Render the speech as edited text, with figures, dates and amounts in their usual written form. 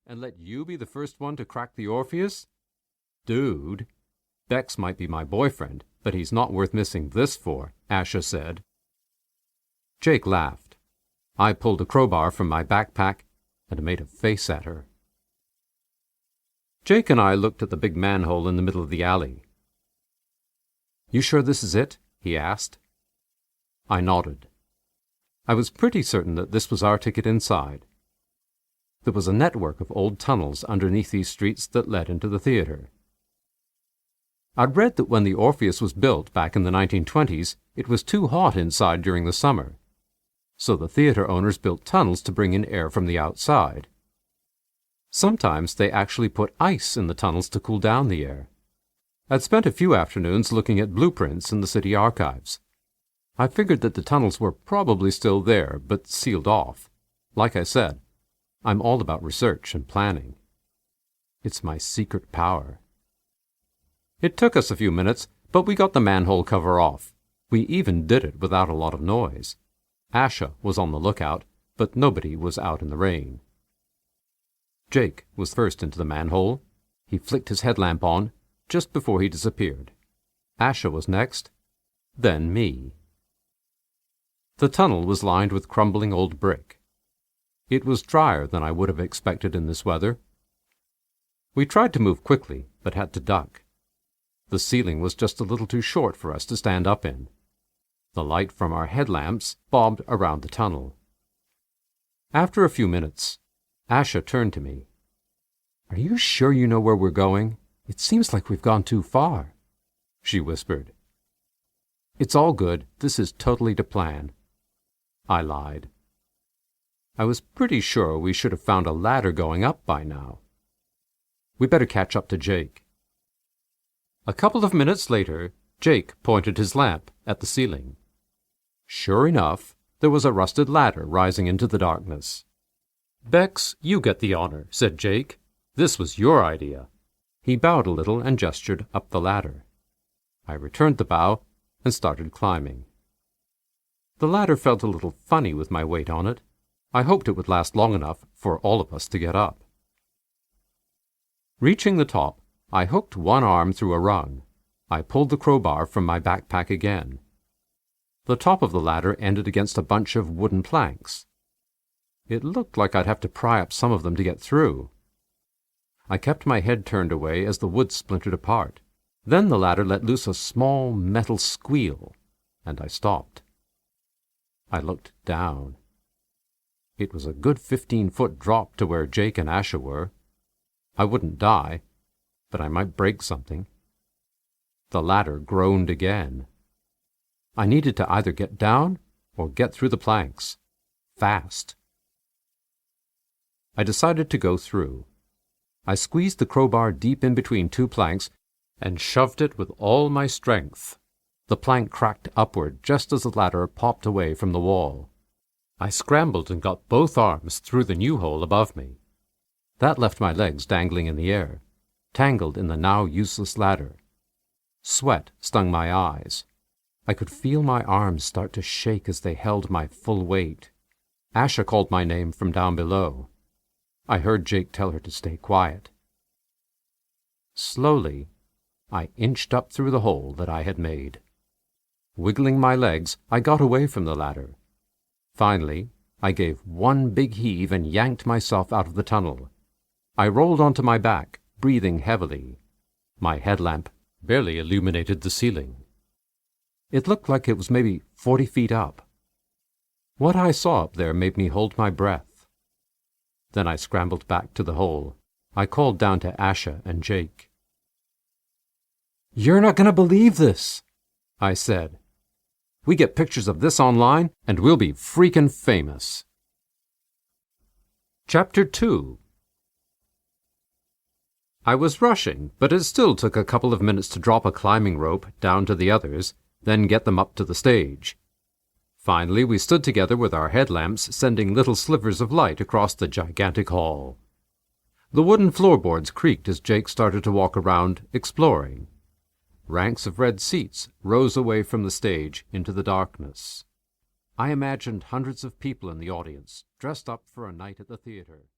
and let you be the first one to crack the Orpheus? Dude, Bex might be my boyfriend, but he's not worth missing this for, Asha said. Jake laughed. I pulled a crowbar from my backpack and made a face at her. Jake and I looked at the big manhole in the middle of the alley. You sure this is it? He asked. I nodded. I was pretty certain that this was our ticket inside. There was a network of old tunnels underneath these streets that led into the theater. I'd read that when the Orpheus was built back in the 1920s, it was too hot inside during the summer. So the theater owners built tunnels to bring in air from the outside. Sometimes they actually put ice in the tunnels to cool down the air. I'd spent a few afternoons looking at blueprints in the city archives. I figured that the tunnels were probably still there, but sealed off. Like I said, I'm all about research and planning. It's my secret power. It took us a few minutes, but we got the manhole cover off. We even did it without a lot of noise. Asha was on the lookout, but nobody was out in the rain. Jake was first into the manhole. He flicked his headlamp on just before he disappeared. Asha was next, then me. The tunnel was lined with crumbling old brick. It was drier than I would have expected in this weather. We tried to move quickly, but had to duck. The ceiling was just a little too short for us to stand up in. The light from our headlamps bobbed around the tunnel. After a few minutes, Asha turned to me. "Are you sure you know where we're going? It seems like we've gone too far," she whispered. "It's all good. This is totally to plan." I lied. I was pretty sure we should have found a ladder going up by now. We better catch up to Jake. A couple of minutes later, Jake pointed his lamp at the ceiling. Sure enough, there was a rusted ladder rising into the darkness. "Bex, you get the honor," said Jake. "This was your idea." He bowed a little and gestured up the ladder. I returned the bow and started climbing. The ladder felt a little funny with my weight on it. I hoped it would last long enough for all of us to get up. Reaching the top, I hooked one arm through a rung. I pulled the crowbar from my backpack again. The top of the ladder ended against a bunch of wooden planks. It looked like I'd have to pry up some of them to get through. I kept my head turned away as the wood splintered apart. Then the ladder let loose a small metal squeal, and I stopped. I looked down. It was a good 15-foot drop to where Jake and Asha were. I wouldn't die, but I might break something. The ladder groaned again. I needed to either get down or get through the planks. Fast. I decided to go through. I squeezed the crowbar deep in between two planks and shoved it with all my strength. The plank cracked upward just as the ladder popped away from the wall. I scrambled and got both arms through the new hole above me. That left my legs dangling in the air, tangled in the now useless ladder. Sweat stung my eyes. I could feel my arms start to shake as they held my full weight. Asha called my name from down below. I heard Jake tell her to stay quiet. Slowly, I inched up through the hole that I had made. Wiggling my legs, I got away from the ladder. Finally, I gave one big heave and yanked myself out of the tunnel. I rolled onto my back, breathing heavily. My headlamp barely illuminated the ceiling. It looked like it was maybe 40 feet up. What I saw up there made me hold my breath. Then I scrambled back to the hole. I called down to Asha and Jake. "You're not going to believe this," I said. "We get pictures of this online, and we'll be freaking famous." Chapter 2. I was rushing, but it still took a couple of minutes to drop a climbing rope down to the others, then get them up to the stage. Finally, we stood together with our headlamps sending little slivers of light across the gigantic hall. The wooden floorboards creaked as Jake started to walk around, exploring. Ranks of red seats rose away from the stage into the darkness. I imagined hundreds of people in the audience, dressed up for a night at the theater.